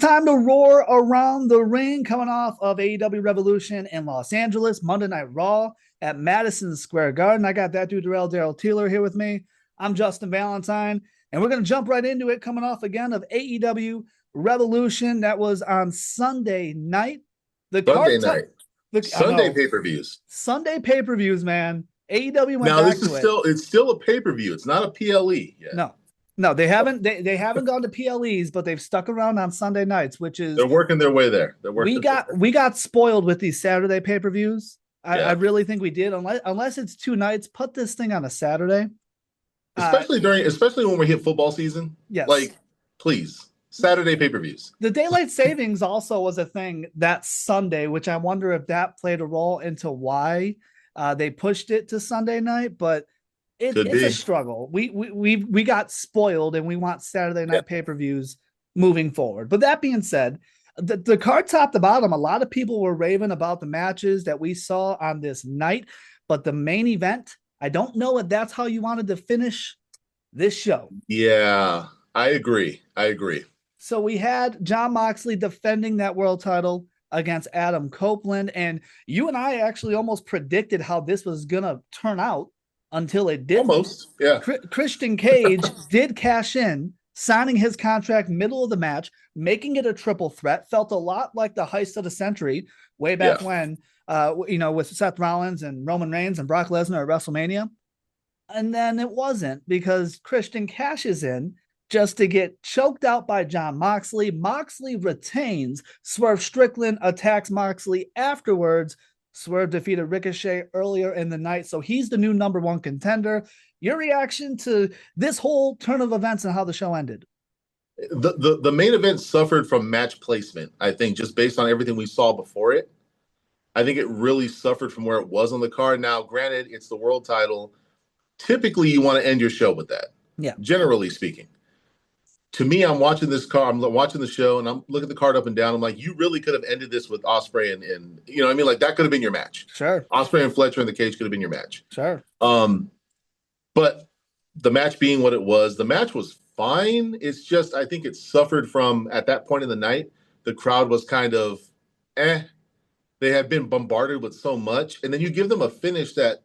time to roar around the ring coming off of AEW Revolution in Los Angeles, Monday Night Raw at Madison Square Garden. I got that dude, Daryl Taylor, here with me. I'm Justin Valentine, and we're going to jump right into it coming off again of AEW Revolution. That was on Sunday night. Sunday night. Sunday pay-per-views. Sunday pay-per-views, man. AEW went now, back this is to it. It's still a pay-per-view. It's not a PLE yet. No, they haven't. They haven't gone to PLEs, but they've stuck around on Sunday nights, which is they're working their way there. We got spoiled with these Saturday pay-per-views. I really think we did. Unless it's two nights, put this thing on a Saturday. Especially when we hit football season. Yes. Like, please. Saturday pay-per-views. The daylight savings also was a thing that Sunday, which I wonder if that played a role into why they pushed it to Sunday night, but it's a struggle. We got spoiled, and we want Saturday night pay-per-views moving forward. But that being said, the card top to bottom, a lot of people were raving about the matches that we saw on this night, but the main event, I don't know if that's how you wanted to finish this show. Yeah, I agree. So we had Jon Moxley defending that world title against Adam Copeland, and you and I actually almost predicted how this was going to turn out until it didn't. Almost, yeah. Christian Cage did cash in, signing his contract middle of the match, making it a triple threat. Felt a lot like the heist of the century way back when, with Seth Rollins and Roman Reigns and Brock Lesnar at WrestleMania. And then it wasn't, because Christian cashes in just to get choked out by Jon Moxley. Moxley retains. Swerve Strickland attacks Moxley afterwards. Swerve defeated Ricochet earlier in the night, so he's the new number one contender. Your reaction to this whole turn of events and how the show ended? The main event suffered from match placement, I think, just based on everything we saw before it. I think it really suffered from where it was on the card. Now, granted, it's the world title. Typically, you want to end your show with that. Yeah. Generally speaking. To me, I'm watching this card. I'm watching the show, and I'm looking at the card up and down. I'm like, you really could have ended this with Ospreay and you know what I mean? Like, that could have been your match. Sure. Ospreay and Fletcher in the cage could have been your match. Sure. But the match being what it was, the match was fine. It's just, I think it suffered from, at that point in the night, the crowd was kind of, They had been bombarded with so much. And then you give them a finish that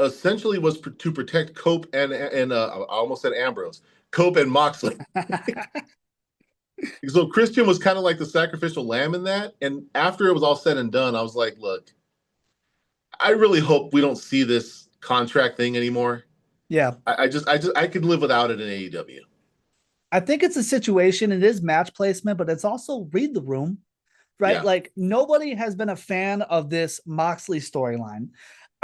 essentially was to protect Cope and I almost said Ambrose. Cope and Moxley. So Christian was kind of like the sacrificial lamb in that. And after it was all said and done, I was like, look, I really hope we don't see this contract thing anymore. Yeah. I could live without it in AEW. I think it's a situation. It is match placement, but it's also read the room, right? Yeah. Like, nobody has been a fan of this Moxley storyline.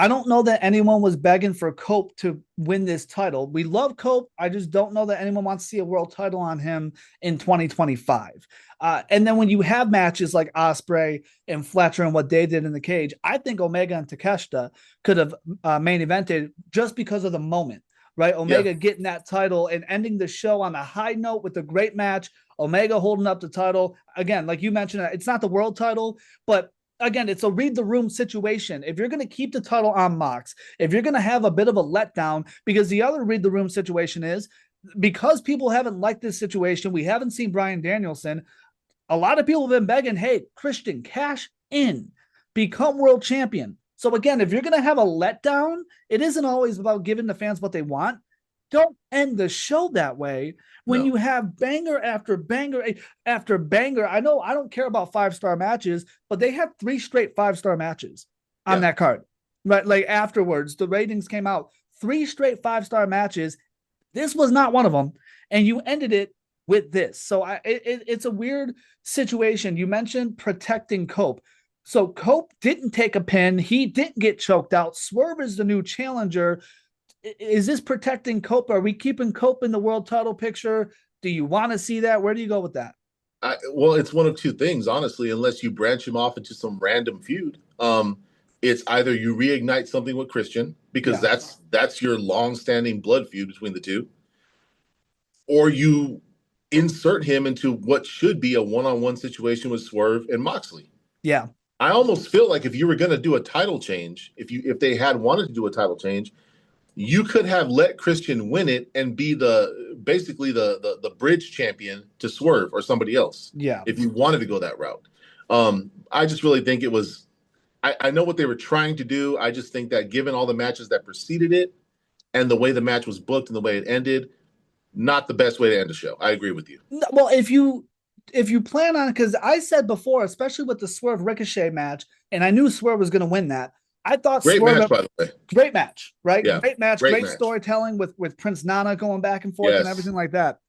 I don't know that anyone was begging for Cope to win this title. We love Cope. I just don't know that anyone wants to see a world title on him in 2025. And then when you have matches like Ospreay and Fletcher and what they did in the cage, I think Omega and Takeshita could have main evented just because of the moment, right? Omega getting that title and ending the show on a high note with a great match. Omega holding up the title. Again, like you mentioned, it's not the world title, but again, it's a read the room situation. If you're going to keep the title on Mox, if you're going to have a bit of a letdown, because the other read the room situation is, because people haven't liked this situation, we haven't seen Bryan Danielson. A lot of people have been begging, hey, Christian, cash in, become world champion. So again, if you're going to have a letdown, it isn't always about giving the fans what they want. Don't end the show that way when you have banger after banger after banger. I know I don't care about 5-star matches, but they had 3 straight 5-star matches on that card, right? Like, afterwards, the ratings came out, 3 straight 5-star matches. This was not one of them. And you ended it with this. So it's a weird situation. You mentioned protecting Cope. So Cope didn't take a pin. He didn't get choked out. Swerve is the new challenger. Is this protecting Cope? Are we keeping Cope in the world title picture? Do you want to see that? Where do you go with that? Well, it's one of two things, honestly, unless you branch him off into some random feud. It's either you reignite something with Christian, because that's your long-standing blood feud between the two, or you insert him into what should be a one-on-one situation with Swerve and Moxley. Yeah. I almost feel like if you were going to do a title change, if they had wanted to do a title change, you could have let Christian win it and be basically the bridge champion to Swerve or somebody else. Yeah. If you wanted to go that route. I just really think it was, I know what they were trying to do. I just think that given all the matches that preceded it and the way the match was booked and the way it ended, not the best way to end a show. I agree with you. Well, if you plan on, because I said before, especially with the Swerve Ricochet match, and I knew Swerve was going to win that. I thought great Swerve, match, by the way. Great match, right? Yeah. Great match, great storytelling with Prince Nana going back and forth and everything like that.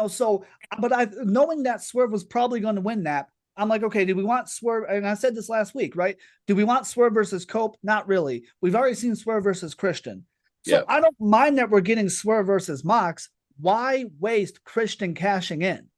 So, but knowing that Swerve was probably going to win that, I'm like, okay, do we want Swerve? And I said this last week, right? Do we want Swerve versus Cope? Not really. We've already seen Swerve versus Christian. So I don't mind that we're getting Swerve versus Mox. Why waste Christian cashing in?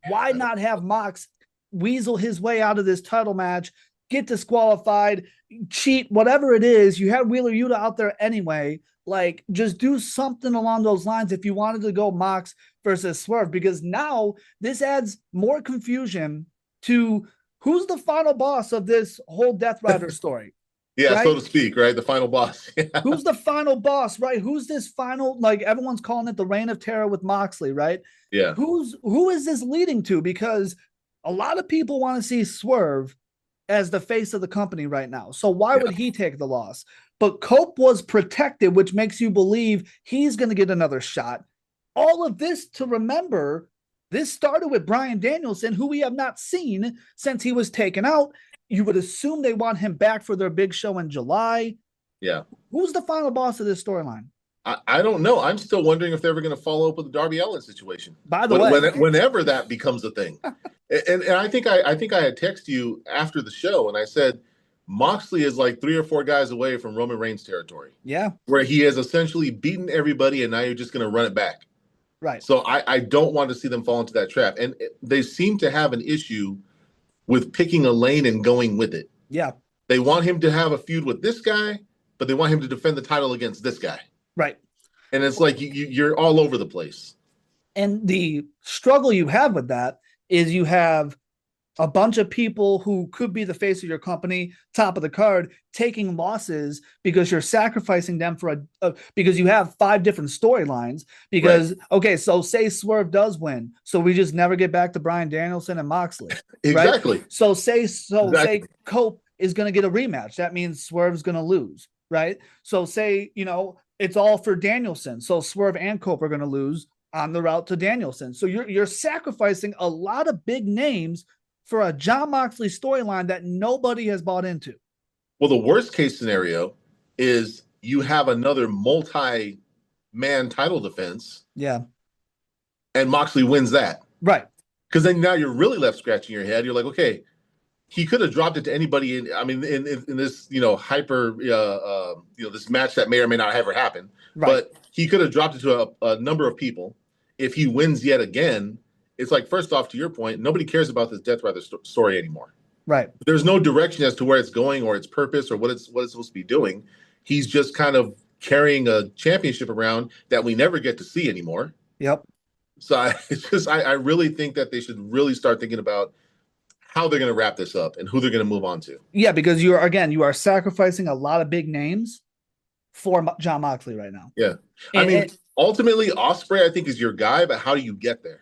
Why not have Mox weasel his way out of this title match, get disqualified, cheat, whatever it is? You had Wheeler Yuta out there anyway. Like, just do something along those lines if you wanted to go Mox versus Swerve, because now this adds more confusion to who's the final boss of this whole Death Rider story. Yeah, right? So to speak, right? The final boss. Who's the final boss, right? Who's this final, like everyone's calling it the Reign of Terror with Moxley, right? Yeah. Who is this leading to? Because a lot of people want to see Swerve as the face of the company right now. So why would he take the loss? But Cope was protected, which makes you believe he's going to get another shot. All of this to remember, this started with Bryan Danielson, who we have not seen since he was taken out. You would assume they want him back for their big show in July. Yeah. Who's the final boss of this storyline? I don't know. I'm still wondering if they're ever going to follow up with the Darby Allin situation. By the way, whenever that becomes a thing. and I think I had texted you after the show and I said, Moxley is like 3 or 4 guys away from Roman Reigns territory. Yeah. Where he has essentially beaten everybody and now you're just going to run it back. Right. So I don't want to see them fall into that trap. And they seem to have an issue with picking a lane and going with it. Yeah. They want him to have a feud with this guy, but they want him to defend the title against this guy. Right. And it's like you're all over the place. And the struggle you have with that is you have a bunch of people who could be the face of your company, top of the card, taking losses because you're sacrificing them for because you have 5 different storylines. Because, okay, so say Swerve does win, so we just never get back to Bryan Danielson and Moxley. Exactly. Right? So say Cope is going to get a rematch. That means Swerve's going to lose, right? So say, it's all for Danielson. So Swerve and Cope are going to lose on the route to Danielson. So you're sacrificing a lot of big names for a Jon Moxley storyline that nobody has bought into. Well, the worst case scenario is you have another multi-man title defense. Yeah. And Moxley wins that. Right. Because then now you're really left scratching your head. You're like, okay, he could have dropped it to anybody in this, hyper, this match that may or may not ever happen. Right. But he could have dropped it to a number of people. If he wins yet again, it's like, first off, to your point, nobody cares about this Death Rider story anymore. Right. There's no direction as to where it's going or its purpose or what it's supposed to be doing. He's just kind of carrying a championship around that we never get to see anymore. Yep. So I really think that they should really start thinking about how they're going to wrap this up and who they're going to move on to. Yeah, because you are sacrificing a lot of big names for Jon Moxley right now. Yeah. Ultimately, Ospreay, I think, is your guy, but how do you get there?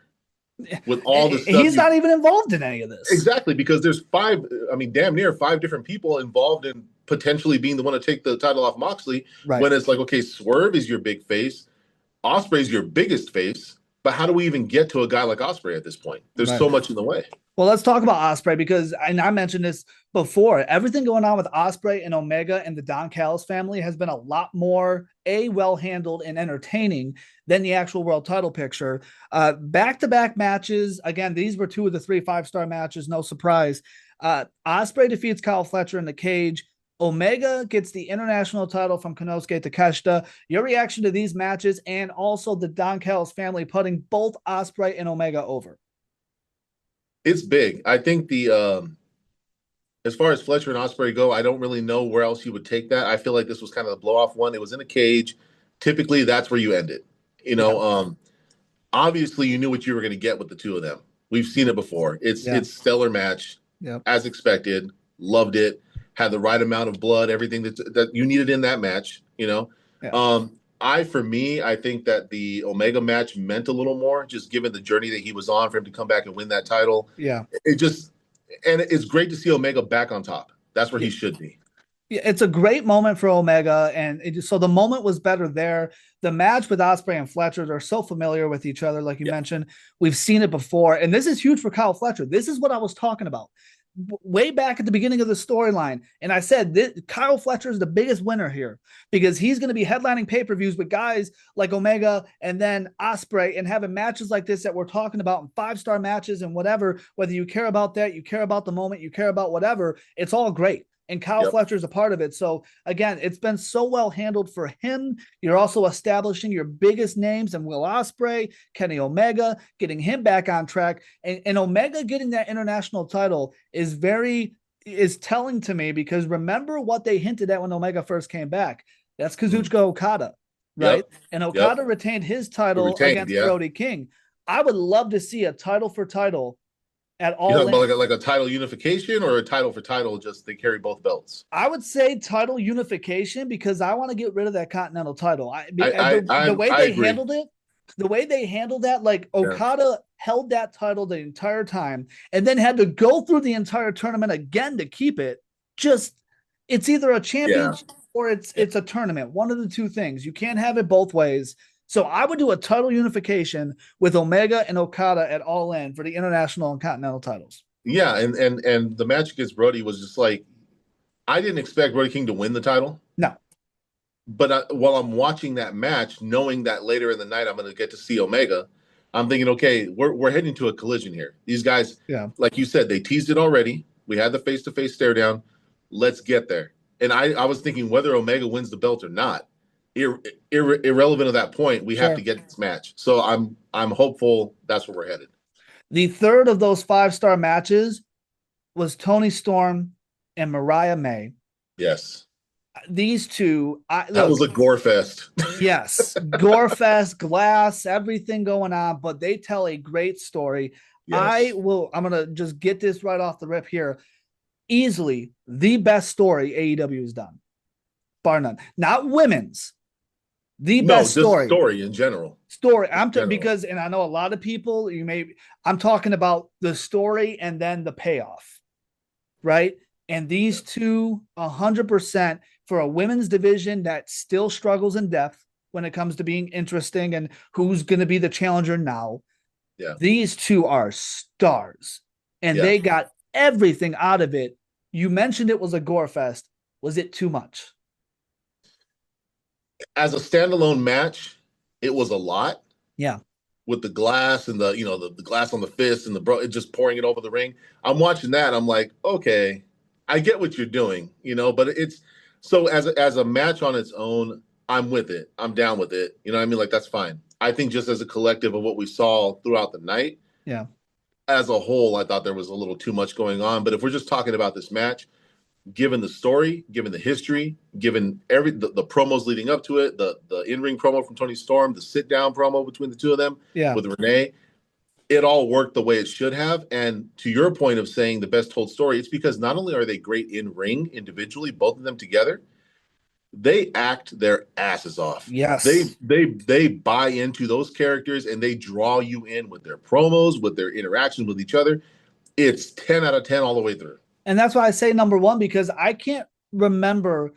With all the stuff. He's not even involved in any of this. Exactly, because there's damn near 5 different people involved in potentially being the one to take the title off Moxley. Right. When it's like, okay, Swerve is your big face. Ospreay's your biggest face. But how do we even get to a guy like Ospreay at this point? There's so much in the way. Well, let's talk about Ospreay because, and I mentioned this before, everything going on with Ospreay and Omega and the Don Callis family has been a lot more well-handled and entertaining than the actual world title picture. Back-to-back matches. Again, these were 2 of the 3 5-star matches. No surprise. Ospreay defeats Kyle Fletcher in the cage. Omega gets the international title from Konosuke Takeshita. Your reaction to these matches and also the Don Callis family putting both Ospreay and Omega over? It's big. I think as far as Fletcher and Ospreay go, I don't really know where else you would take that. I feel like this was kind of the blow-off one. It was in a cage. Typically, that's where you end it. Obviously, you knew what you were going to get with the 2 of them. We've seen it before. It's stellar match, as expected. Loved it. Had the right amount of blood, everything that you needed in that match. For me, I think that the Omega match meant a little more, just given the journey that he was on for him to come back and win that title. Yeah. And it's great to see Omega back on top. That's where he should be. It's a great moment for Omega, and so the moment was better there. The match with Ospreay and Fletcher, they're so familiar with each other, like you mentioned. We've seen it before, and this is huge for Kyle Fletcher. This is what I was talking about way back at the beginning of the storyline, and I said Kyle Fletcher is the biggest winner here because he's going to be headlining pay-per-views with guys like Omega and then Ospreay and having matches like this that we're talking about, and 5-star matches and whatever. Whether you care about that, you care about the moment, you care about whatever, it's all great. And Kyle Fletcher is a part of it. So again, it's been so well handled for him. You're also establishing your biggest names and Will Ospreay, Kenny Omega, getting him back on track. And Omega getting that international title is telling to me, because remember what they hinted at when Omega first came back. That's Kazuchika Okada, right? And Okada retained his title against Brody King. I would love to see a title for title at all. You're talking about like a title unification or a title for title, just they carry both belts? I would say title unification, because I want to get rid of that Continental title. The way they handled that, like Okada held that title the entire time and then had to go through the entire tournament again to keep it. It's either a championship or it's a tournament. One of the two things. You can't have it both ways. So I would do a title unification with Omega and Okada at All In for the international and continental titles. Yeah, and the match against Brody was just like, I didn't expect Brody King to win the title. No. But while I'm watching that match, knowing that later in the night I'm going to get to see Omega, I'm thinking, okay, we're heading to a collision here. These guys, like you said, they teased it already. We had the face-to-face stare down. Let's get there. And I was thinking whether Omega wins the belt or not, irrelevant at that point, we have to get this match. So I'm hopeful that's where we're headed. The third of those 5-star matches was Toni Storm and Mariah May. Yes. These two, that was a gore fest. Yes, gore fest, glass, everything going on, but they tell a great story. Yes. I'm gonna just get this right off the rip here. Easily the best story AEW has done, bar none. Not women's. The best story in general. Because, and I know a lot of people, I'm talking about the story and then the payoff, right? And these two, 100% for a women's division that still struggles in depth when it comes to being interesting and who's going to be the challenger now. Yeah. These two are stars, and they got everything out of it. You mentioned it was a gore fest. Was it too much? As a standalone match, it was a lot. Yeah. With the glass and the glass on the fist and it just pouring it over the ring. I'm watching that. I'm like, okay, I get what you're doing, but it's so as a match on its own, I'm with it. I'm down with it. You know what I mean? Like, that's fine. I think just as a collective of what we saw throughout the night, as a whole, I thought there was a little too much going on. But if we're just talking about this match, given the story, given the history, given the promos leading up to it, the in-ring promo from Toni Storm, the sit-down promo between the two of them with Renee, it all worked the way it should have. And to your point of saying the best told story, it's because not only are they great in-ring individually, both of them together, they act their asses off. Yes. They buy into those characters and they draw you in with their promos, with their interactions with each other. It's 10 out of 10 all the way through. And that's why I say number one, because I can't remember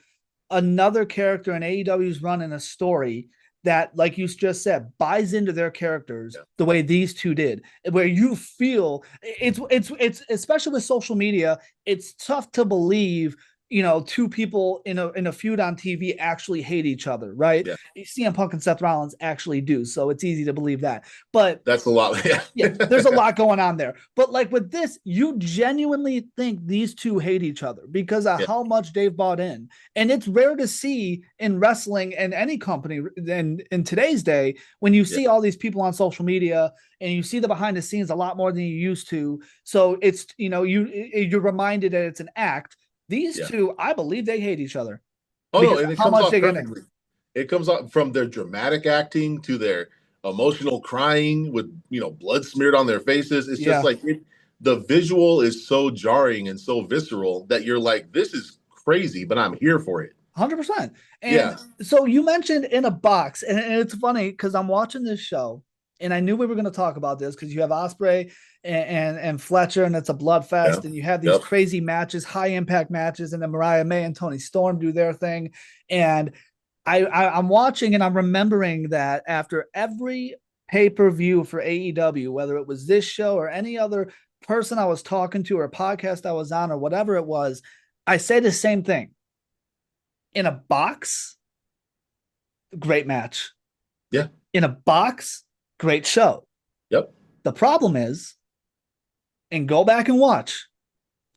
another character in AEW's run in a story that, like you just said, buys into their characters the way these two did, where you feel it's especially with social media, it's tough to believe, two people in a feud on TV actually hate each other, right? Yeah. CM Punk and Seth Rollins actually do, so it's easy to believe that. But that's a lot. There's a lot going on there. But like with this, you genuinely think these two hate each other because of how much they've bought in. And it's rare to see in wrestling and any company in today's day when you see all these people on social media and you see the behind the scenes a lot more than you used to. So it's, you're reminded that it's an act. These two, I believe they hate each other. Oh, no, and it comes off perfectly. It comes off from their dramatic acting to their emotional crying with, blood smeared on their faces. It's just like the visual is so jarring and so visceral that you're like, this is crazy, but I'm here for it. 100%. And Yeah, so you mentioned in a box, and it's funny because I'm watching this show, and I knew we were going to talk about this because you have Ospreay and Fletcher, and it's a blood yeah, fest, and you have these yep. crazy matches, high impact matches, and then Mariah May and Toni Storm do their thing, and I'm watching and I'm remembering that after every pay per view for AEW, whether it was this show or any other person I was talking to or podcast I was on or whatever it was, I say the same thing. In a box, great match. Yeah. In a box, great show. Yep. The problem is, and go back and watch,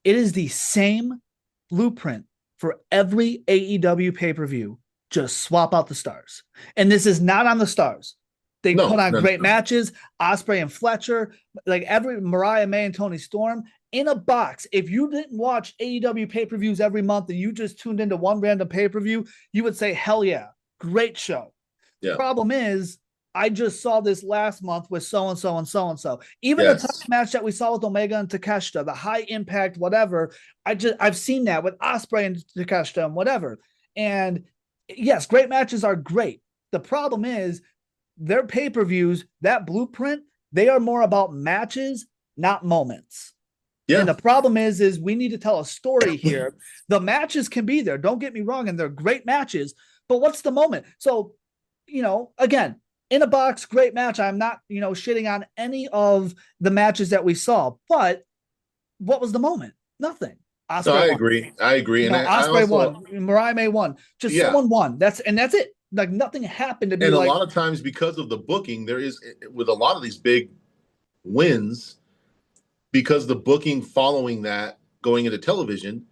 it is the same blueprint for every AEW pay per view. Just swap out the stars. And this is not on the stars. They put on great matches, Ospreay and Fletcher, like every Mariah May and Toni Storm in a box. If you didn't watch AEW pay-per-views every month and you just tuned into one random pay-per-view, you would say, hell yeah, great show. Yeah. Problem is, I just saw this last month with so-and-so and so-and-so. Even the title match that we saw with Omega and Takeshita, the high impact, whatever, I've seen that with Ospreay and Takeshita and whatever. And yes, great matches are great. The problem is, their pay-per-views, that blueprint, they are more about matches, not moments. Yeah. And the problem is we need to tell a story here. The matches can be there. Don't get me wrong. And they're great matches, but what's the moment? So, again, in a box, great match. I'm not, shitting on any of the matches that we saw, but what was the moment? Nothing. Ospreay won. I agree. And Ospreay won. Mariah May won. Just someone won. That's it. Like nothing happened to be. And a lot of times because of the booking, there is with a lot of these big wins, because the booking following that going into television,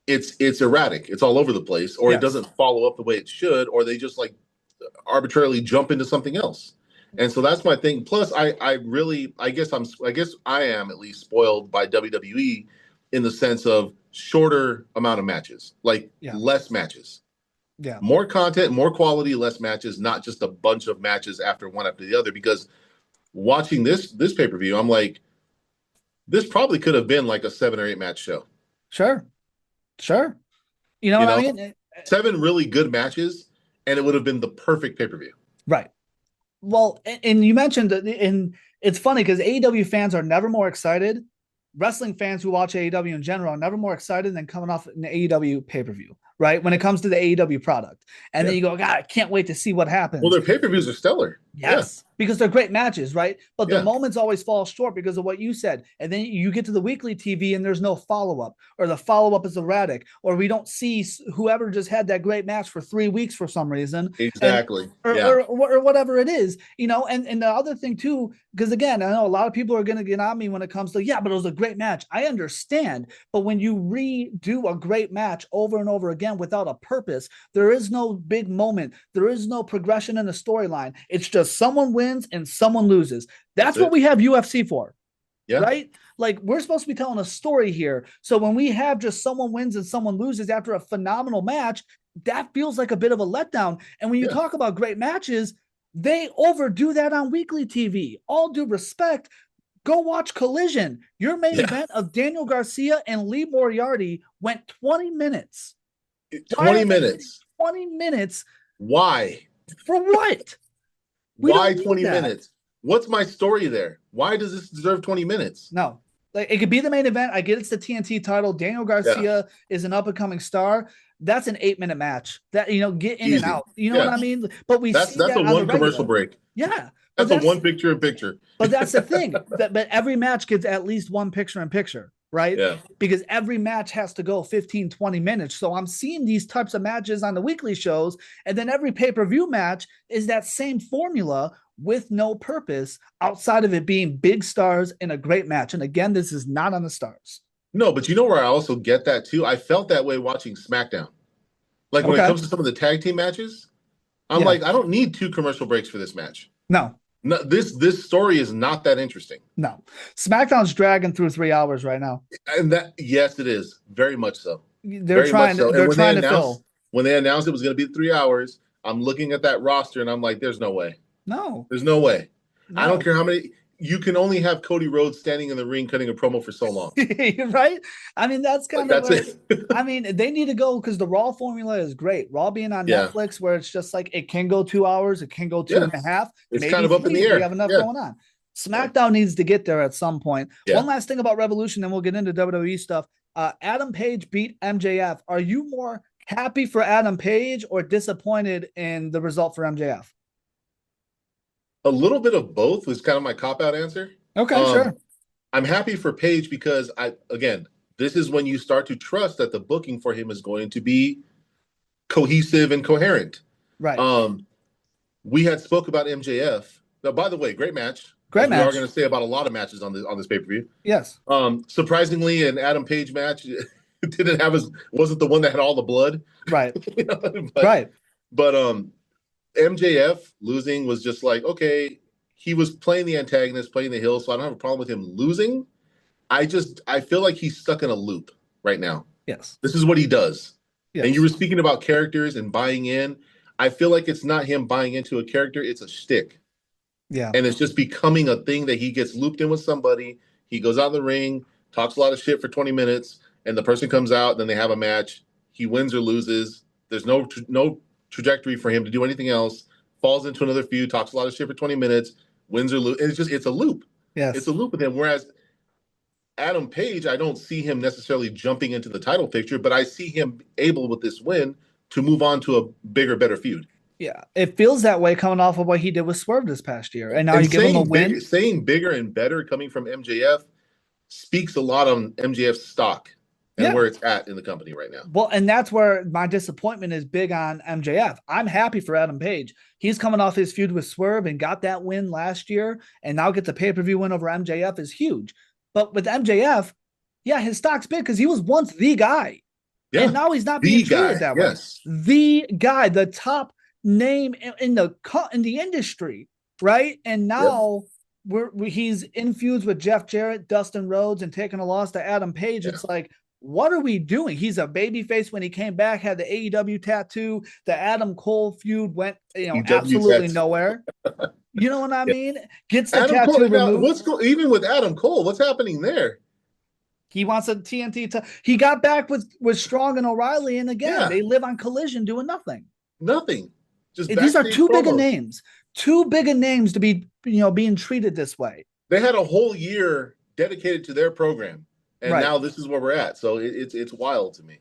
it's erratic. It's all over the place, or it doesn't follow up the way it should, or they just like arbitrarily jump into something else. And so that's my thing. Plus, I guess I am at least spoiled by WWE in the sense of shorter amount of matches, like less matches. Yeah. More content, more quality, less matches, not just a bunch of matches after one after the other. Because watching this pay-per-view, I'm like, this probably could have been like a 7 or 8 match show. Sure. You know what I mean? 7 really good matches, and it would have been the perfect pay-per-view. Right. Well, and you mentioned, and it's funny because AEW fans are never more excited. Wrestling fans who watch AEW in general are never more excited than coming off an AEW pay-per-view. Right, when it comes to the AEW product. And then you go, God, I can't wait to see what happens. Well, their pay-per-views are stellar. Yes, because they're great matches, right? But the moments always fall short because of what you said. And then you get to the weekly TV and there's no follow-up, or the follow-up is erratic, or we don't see whoever just had that great match for 3 weeks for some reason. Exactly. Or whatever it is, and the other thing too, because again, I know a lot of people are going to get on me when it comes to, but it was a great match. I understand. But when you redo a great match over and over again without a purpose, there is no big moment. There is no progression in the storyline. It's just someone wins and someone loses. That's what we have UFC for. Yeah. Right? Like we're supposed to be telling a story here. So when we have just someone wins and someone loses after a phenomenal match, that feels like a bit of a letdown. And when you talk about great matches, they overdo that on weekly TV. All due respect, go watch Collision. Your main event of Daniel Garcia and Lee Moriarty went 20 minutes. 20 minutes. 20 minutes. Why? For what? Why 20 minutes? What's my story there? Why does this deserve 20 minutes? No. Like it could be the main event. I get it's the TNT title. Daniel Garcia is an up-and-coming star. That's an 8-minute match. That get in and out. You know what I mean? But that's a one commercial break. Yeah. That's a one picture in picture. But that's the thing. But every match gets at least one picture in picture, right? Yeah. Because every match has to go 15, 20 minutes. So I'm seeing these types of matches on the weekly shows, and then every pay-per-view match is that same formula with no purpose outside of it being big stars in a great match. And again, this is not on the stars. No, but you know where I also get that too? I felt that way watching SmackDown. Like when it comes to some of the tag team matches, I'm like, I don't need 2 commercial breaks for this match. No, this story is not that interesting. No, SmackDown's dragging through 3 hours right now. And yes, it is. Very much so. They're trying to fill. When they announced it was going to be 3 hours, I'm looking at that roster and I'm like, there's no way. No. There's no way. No. I don't care how many. you can only have Cody Rhodes standing in the ring cutting a promo for so long. Right? I mean, that's kind Like, of that's it. I mean, they need to go because the Raw formula is great. Raw being on Yeah. Netflix, where it's just like it can go 2 hours, it can go two Yeah. and a half, It's maybe kind of up in three the if we air. have enough Yeah. going on. SmackDown needs to get there at some point. Yeah. One last thing about Revolution, then we'll get into WWE stuff. Adam Page beat MJF. Are you more happy for Adam Page or disappointed in the result for MJF? A little bit of both was kind of my cop-out answer. Okay, sure. I'm happy for Page because this is when you start to trust that the booking for him is going to be cohesive and coherent. Right. We had spoke about MJF. Now, by the way, great match. Great match. We are going to say about a lot of matches on this pay-per-view. Yes. Surprisingly, an Adam Page match wasn't the one that had all the blood. Right. But MJF losing was just like, okay, he was playing the antagonist, playing the heel, so I don't have a problem with him losing. I feel like he's stuck in a loop right now. Yes. This is what he does. Yes. And you were speaking about characters and buying in. I feel like it's not him buying into a character, it's a shtick. Yeah. And it's just becoming a thing that he gets looped in with somebody. He goes out in the ring, talks a lot of shit for 20 minutes, and the person comes out, then they have a match. He wins or loses. There's no trajectory for him to do anything else. Falls into another feud, talks a lot of shit for 20 minutes, wins or loses. It's a loop. Yes. It's a loop with him. Whereas Adam Page, I don't see him necessarily jumping into the title picture, but I see him able with this win to move on to a bigger, better feud. Yeah, it feels that way coming off of what he did with Swerve this past year. And now you give him a win. Saying bigger and better coming from MJF speaks a lot on MJF's stock and where it's at in the company right now. Well, and that's where my disappointment is big on MJF. I'm happy for Adam Page. He's coming off his feud with Swerve and got that win last year, and now gets a pay-per-view win over MJF is huge. But with MJF, yeah, his stock's big because he was once the guy. Yeah. And now he's not being treated that way. Yes. The guy, the top name in the industry, right? And now he's in feuds with Jeff Jarrett, Dustin Rhodes, and taking a loss to Adam Page. It's like, what are we doing? He's a babyface when he came back, had the AEW tattoo. The Adam Cole feud went, absolutely nowhere. You know what I mean? Gets the tattoo removed. Even with Adam Cole, what's happening there? He wants a TNT. He got back with Strong and O'Reilly, and again, they live on Collision doing nothing. Nothing. Just these are too big of names. Too big of names to be, being treated this way. They had a whole year dedicated to their program, and now this is where we're at. So it's wild to me.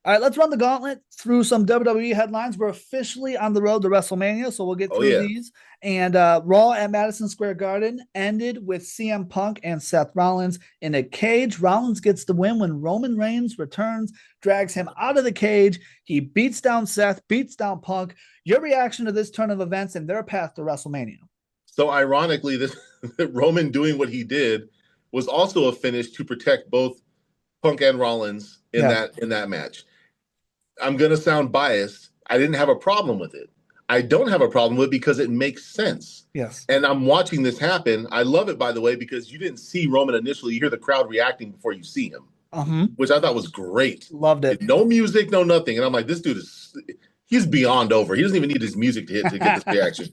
All right, let's run the gauntlet through some WWE headlines. We're officially on the road to WrestleMania, so we'll get through these. And Raw at Madison Square Garden ended with CM Punk and Seth Rollins in a cage. Rollins gets the win when Roman Reigns returns, drags him out of the cage. He beats down Seth, beats down Punk. Your reaction to this turn of events and their path to WrestleMania? So ironically, Roman doing what he did was also a finish to protect both Punk and Rollins in that match. I'm going to sound biased. I didn't have a problem with it. I don't have a problem with it because it makes sense. Yes. And I'm watching this happen. I love it, by the way, because you didn't see Roman initially. You hear the crowd reacting before you see him, which I thought was great. Loved it. No music, no nothing. And I'm like, this dude he's beyond over. He doesn't even need his music to hit to get this reaction.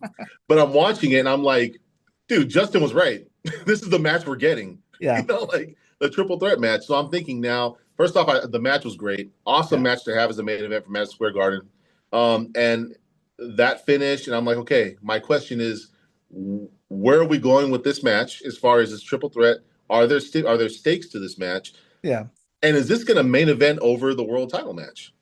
But I'm watching it and I'm like, dude, Justin was right. This is the match we're getting. Yeah. Like the triple threat match. So I'm thinking now, first off, the match was great. Awesome match to have as a main event for Madison Square Garden. And that finish, and I'm like, okay, my question is, where are we going with this match as far as this triple threat? Are there stakes to this match? Yeah. And is this going to main event over the world title match?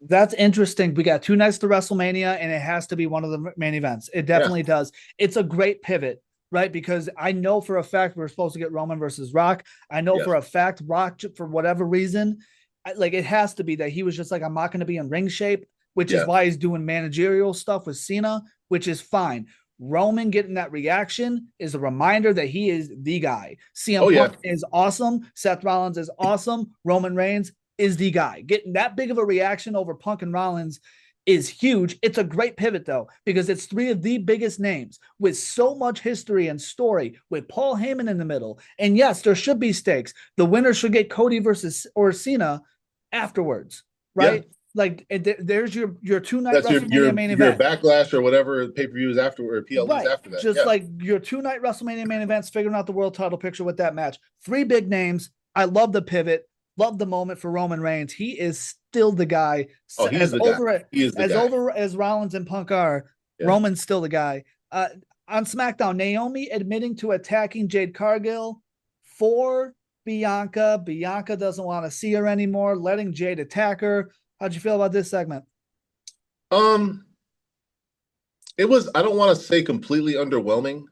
That's interesting. We got 2 nights to WrestleMania, and it has to be one of the main events. It definitely does. It's a great pivot, right? Because I know for a fact we're supposed to get Roman versus Rock. I know for a fact Rock, for whatever reason, it has to be that he was just like, I'm not going to be in ring shape, which is why he's doing managerial stuff with Cena, which is fine. Roman getting that reaction is a reminder that he is the guy. CM Punk is awesome. Seth Rollins is awesome. Roman Reigns is the guy. Getting that big of a reaction over Punk and Rollins is huge. It's a great pivot, though, because it's 3 of the biggest names with so much history and story, with Paul Heyman in the middle. And yes, there should be stakes. The winner should get Cody versus or Cena afterwards, right? Like there's your two-night That's WrestleMania main your event. backlash or whatever pay-per-view is after, or PLEs Right. after that. Just Yeah. like your two-night WrestleMania main events, figuring out the world title picture with that match. Three big names. I love the pivot. Love the moment for Roman Reigns. He is still the guy. Oh, he's As the guy. over He is the as guy. over as Rollins and Punk are, Yeah. Roman's still the guy. On SmackDown, Naomi admitting to attacking Jade Cargill for Bianca. Bianca doesn't want to see her anymore, letting Jade attack her. How'd you feel about this segment? It was, I don't want to say completely underwhelming,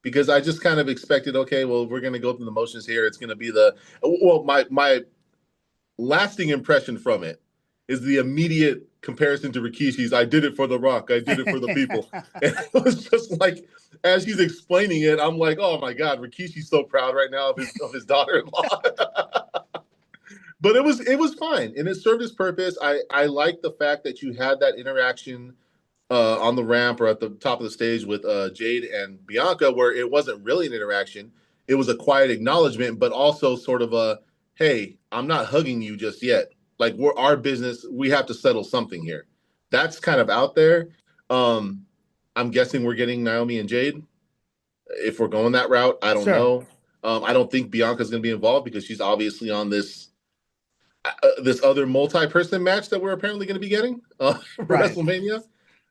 because I just kind of expected, okay, well, we're going to go through the motions here. It's going to be my lasting impression from it is the immediate comparison to Rikishi's "I did it for The Rock, I did it for the people." And it was just like, as he's explaining it, I'm like, oh my God, Rikishi's so proud right now of his daughter-in-law. But it was fine, and it served its purpose. I like the fact that you had that interaction on the ramp or at the top of the stage with Jade and Bianca, where it wasn't really an interaction. It was a quiet acknowledgement, but also sort of a, hey, I'm not hugging you just yet. Like, we're our business. We have to settle something here. That's kind of out there. I'm guessing we're getting Naomi and Jade. If we're going that route, I don't know. I don't think Bianca's going to be involved because she's obviously on this other multi-person match that we're apparently going to be getting for Right. WrestleMania.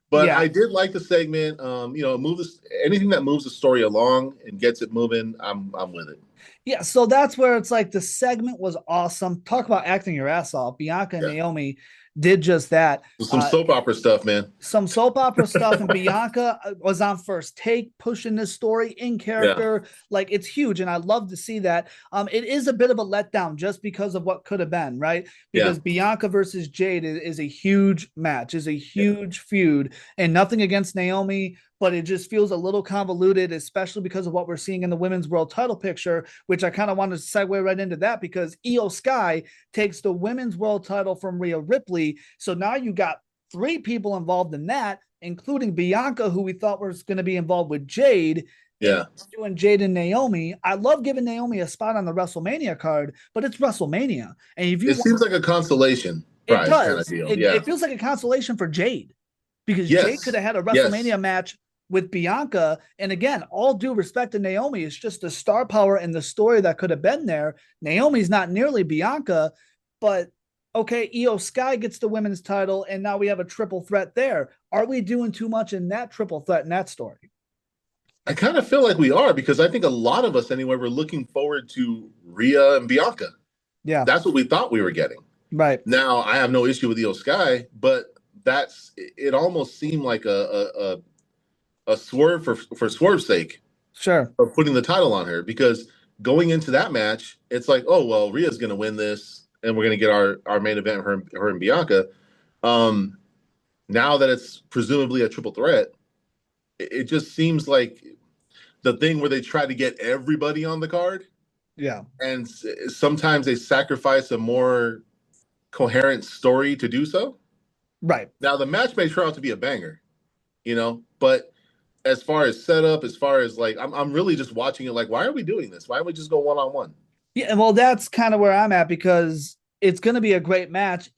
But Yeah. I did like the segment. Anything that moves the story along and gets it moving, I'm with it. Yeah, so that's where it's like the segment was awesome. Talk about acting your ass off. Bianca and Yeah. Naomi did just that. Some soap opera stuff, man. Some soap opera stuff, and Bianca was on First Take pushing this story in character. Yeah. Like, it's huge, and I love to see that. It is a bit of a letdown just because of what could have been, right? Because Bianca versus Jade is a huge match, is a huge feud, and nothing against Naomi, but it just feels a little convoluted, especially because of what we're seeing in the women's world title picture, which I kind of wanted to segue right into that, because Io Sky takes the women's world title from Rhea Ripley. So now you got three people involved in that, including Bianca, who we thought was going to be involved with Jade. Yeah. Doing Jade and Naomi. I love giving Naomi a spot on the WrestleMania card, but it's WrestleMania. And if you seems like a consolation prize kind of deal. It feels like a consolation for Jade, because Jade could have had a WrestleMania match with Bianca. And again, all due respect to Naomi, it's just the star power and the story that could have been there. Naomi's not nearly Bianca, but okay, Io Sky gets the women's title, and now we have a triple threat there. Are we doing too much in that triple threat in that story? I kind of feel like we are, because I think a lot of us anyway were looking forward to Rhea and Bianca. Yeah. That's what we thought we were getting. Right. Now, I have no issue with Io Sky, but it almost seemed like a swerve for swerve's sake. Sure. Of putting the title on her, because going into that match, it's like, oh, well, Rhea's going to win this, and we're going to get our main event, her and Bianca. Now that it's presumably a triple threat, it just seems like the thing where they try to get everybody on the card. Yeah. And sometimes they sacrifice a more coherent story to do so. Right. Now, the match may turn out to be a banger, but as far as setup, as far as like, I'm really just watching it like, why are we doing this? Why don't we just go one-on-one? Yeah, well, that's kind of where I'm at, because it's going to be a great match.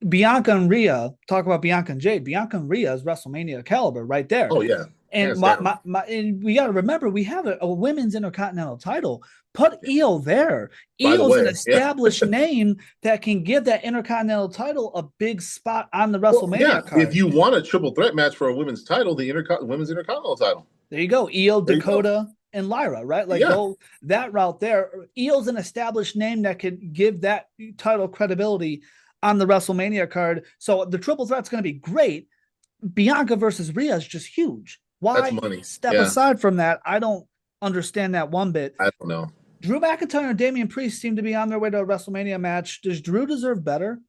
Bianca and Rhea, talk about Bianca and Jade. Bianca and Rhea is WrestleMania caliber right there. Oh, yeah. And and we got to remember, we have a women's intercontinental title. Put Io there. Io's an established name that can give that intercontinental title a big spot on the WrestleMania card. If you want a triple threat match for a women's title, the women's intercontinental title. There you go. Io, Dakota, and Lyra, right? Like, go that route there. Io's an established name that could give that title credibility on the WrestleMania card. So the triple threat's going to be great. Bianca versus Rhea is just huge. Why step aside from that? I don't understand that one bit. I don't know. Drew McIntyre and Damian Priest seem to be on their way to a WrestleMania match. Does Drew deserve better?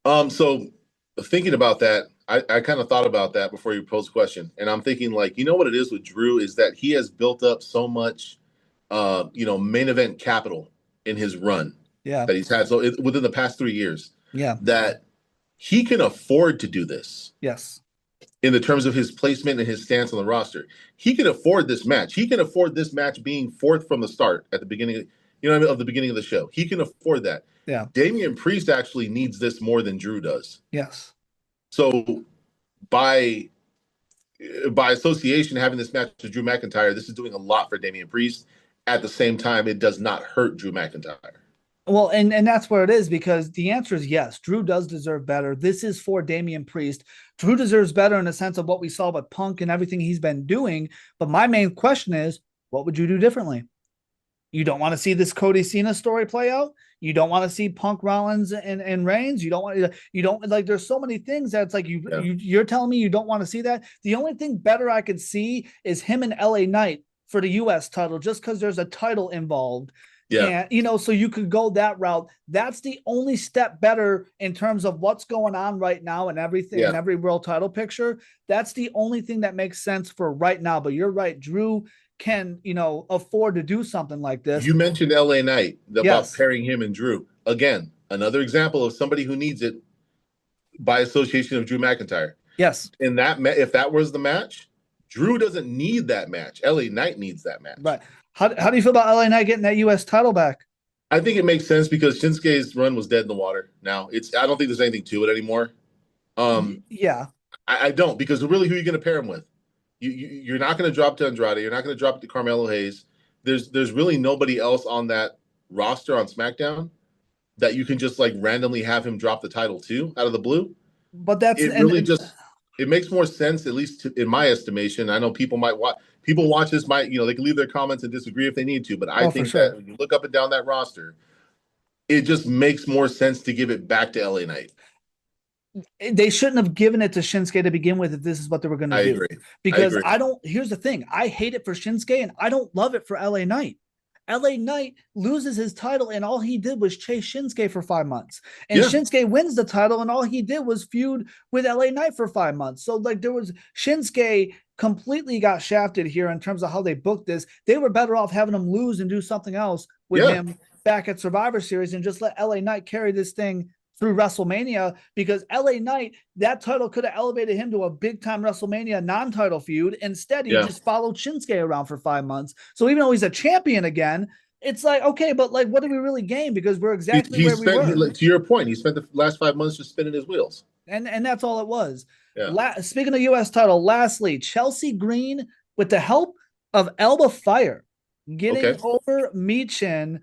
So thinking about that, I kind of thought about that before you posed the question. And I'm thinking, like, what it is with Drew is that he has built up so much, main event capital in his run that he's had. So within the past 3 years, that he can afford to do this. Yes. In the terms of his placement and his stance on the roster, he can afford this match. He can afford this match being fourth from the start at the beginning, of the beginning of the show. He can afford that. Yeah. Damian Priest actually needs this more than Drew does. Yes. So by association, having this match with Drew McIntyre, this is doing a lot for Damian Priest. At the same time, it does not hurt Drew McIntyre. Well, and that's where it is, because the answer is yes. Drew does deserve better. This is for Damian Priest. Drew deserves better in the sense of what we saw with Punk and everything he's been doing. But my main question is, what would you do differently? You don't want to see this Cody Cena story play out. You don't want to see Punk, Rollins, and Reigns. You don't like. There's so many things that's like you're telling me you don't want to see that. The only thing better I could see is him and LA Knight for the U.S. title, just because there's a title involved. Yeah. And, so you could go that route. That's the only step better in terms of what's going on right now and everything in every world title picture. That's the only thing that makes sense for right now. But you're right. Drew can, afford to do something like this. You mentioned LA Knight about pairing him and Drew. Again, another example of somebody who needs it by association of Drew McIntyre. Yes. And if that was the match, Drew doesn't need that match. LA Knight needs that match. Right. How do you feel about LA Knight getting that U.S. title back? I think it makes sense because Shinsuke's run was dead in the water. Now I don't think there's anything to it anymore. Yeah. I don't, because really, who are you going to pair him with? You're not going to drop to Andrade. You're not going to drop it to Carmelo Hayes. There's really nobody else on that roster on SmackDown that you can just like randomly have him drop the title to out of the blue. But it makes more sense, at least in my estimation. I know people watch this, they can leave their comments and disagree if they need to, but I think that when you look up and down that roster, it just makes more sense to give it back to LA Knight. They shouldn't have given it to Shinsuke to begin with if this is what they were going to do. Agree. Because here's the thing. I hate it for Shinsuke and I don't love it for LA Knight. LA Knight loses his title and all he did was chase Shinsuke for 5 months. And Shinsuke wins the title and all he did was feud with LA Knight for 5 months. So Shinsuke completely got shafted here in terms of how they booked this. They were better off having him lose and do something else with him back at Survivor Series and just let LA Knight carry this thing through WrestleMania, because LA Knight, that title could have elevated him to a big time WrestleMania non-title feud. Instead, he just followed Shinsuke around for 5 months. So even though he's a champion again, it's like, okay, but like, what did we really gain? Because we're exactly where we were. To your point, he spent the last 5 months just spinning his wheels. And that's all it was. Yeah. Speaking of U.S. title, lastly, Chelsea Green, with the help of Alba Fyre, getting over Michin.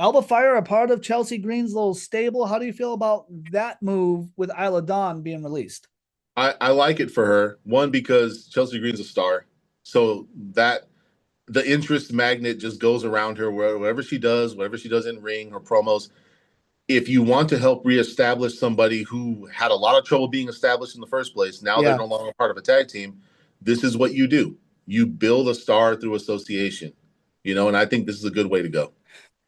Alba Fyre, a part of Chelsea Green's little stable. How do you feel about that move with Isla Dawn being released? I like it for her. One, because Chelsea Green's a star. So that the interest magnet just goes around her whatever she does in ring or promos. If you want to help reestablish somebody who had a lot of trouble being established in the first place, now they're no longer part of a tag team, this is what you do. You build a star through association, and I think this is a good way to go.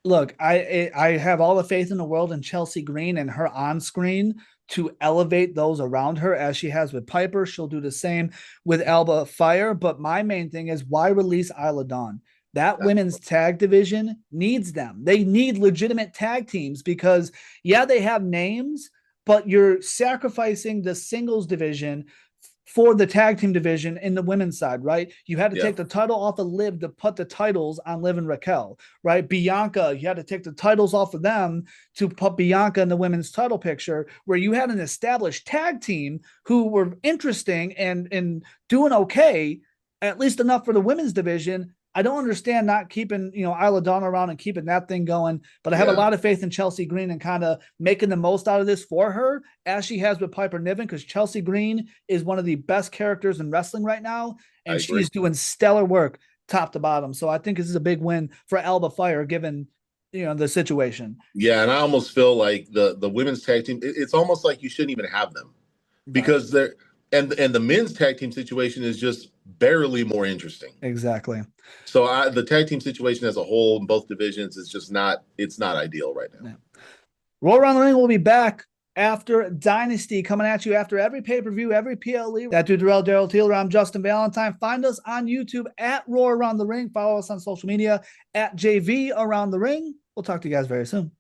Look, I have all the faith in the world in Chelsea Green and her on screen to elevate those around her as she has with Piper. She'll do the same with Alba Fyre. But my main thing is, why release Isla Dawn? That women's tag division needs them. They need legitimate tag teams because, they have names, but you're sacrificing the singles division for the tag team division in the women's side, right? You had to take the title off of Liv to put the titles on Liv and Raquel, right? Bianca, you had to take the titles off of them to put Bianca in the women's title picture, where you had an established tag team who were interesting and doing okay, at least enough for the women's division. I don't understand not keeping, Isla Dawn around and keeping that thing going, but I have a lot of faith in Chelsea Green and kind of making the most out of this for her, as she has with Piper Niven, because Chelsea Green is one of the best characters in wrestling right now, and she's doing stellar work top to bottom. So I think this is a big win for Alba Fyre, given, the situation. Yeah, and I almost feel like the women's tag team, it's almost like you shouldn't even have them, because they're and the men's tag team situation is just barely more interesting. Exactly. So the tag team situation as a whole in both divisions is just not ideal right now. Yeah. Roll Around the Ring will be back after Dynasty, coming at you after every pay-per-view, every PLE. That dude, Daryl Taylor. I'm Justin Valentine. Find us on YouTube at Roar Around the Ring. Follow us on social media at JV Around the Ring. We'll talk to you guys very soon.